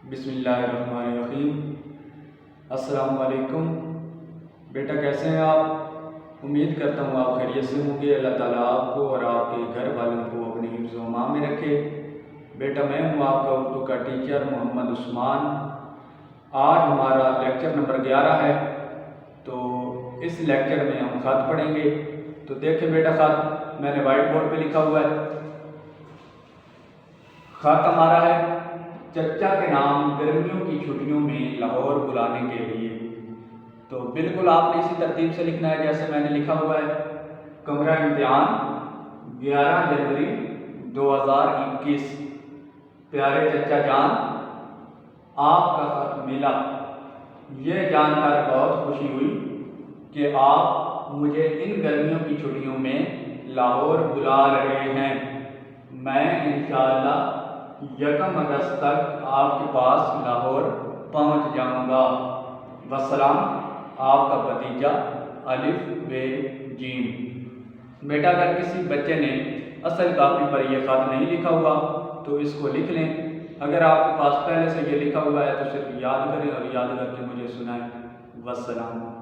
बिस्मिल्लाहिर्रहमानिर्रहीम। अस्सलाम वालेकुम। बेटा कैसे हैं आप? उम्मीद करता हूँ आप खैरियत से होंगे। अल्लाह ताला आपको और आपके घर वालों को अपने हिफ्ज़ व अमान में रखे। बेटा मैं हूँ आपका उर्दू का टीचर मोहम्मद उस्मान। आज हमारा लेक्चर नंबर 11 है। तो इस लेक्चर में हम ख़त पढ़ेंगे। तो देखें बेटा, ख़त मैंने वाइट बोर्ड पे लिखा हुआ है। ख़त हमारा है, चचा के नाम गर्मियों की छुट्टियों में लाहौर बुलाने के लिए। तो बिल्कुल आपने इसी तरतीब से लिखना है जैसे मैंने लिखा हुआ है। कमरा इम्तिहान 11 जनवरी 2021। प्यारे चचा जान, आपका ख़त मिला। ये जानकर बहुत खुशी हुई कि आप मुझे इन गर्मियों की छुट्टियों में लाहौर बुला रहे हैं। मैं इंशाअल्लाह 1 अगस्त तक आपके पास लाहौर पहुंच जाऊंगा। वस्सलाम, आपका भतीजा अलिफ बे जीम। बेटा अगर किसी बच्चे ने असल कापी पर यह ख़त नहीं लिखा हुआ तो इसको लिख लें। अगर आपके पास पहले से ये लिखा हुआ है तो सिर्फ याद करें और याद करके मुझे सुनाएं। वस्सलाम।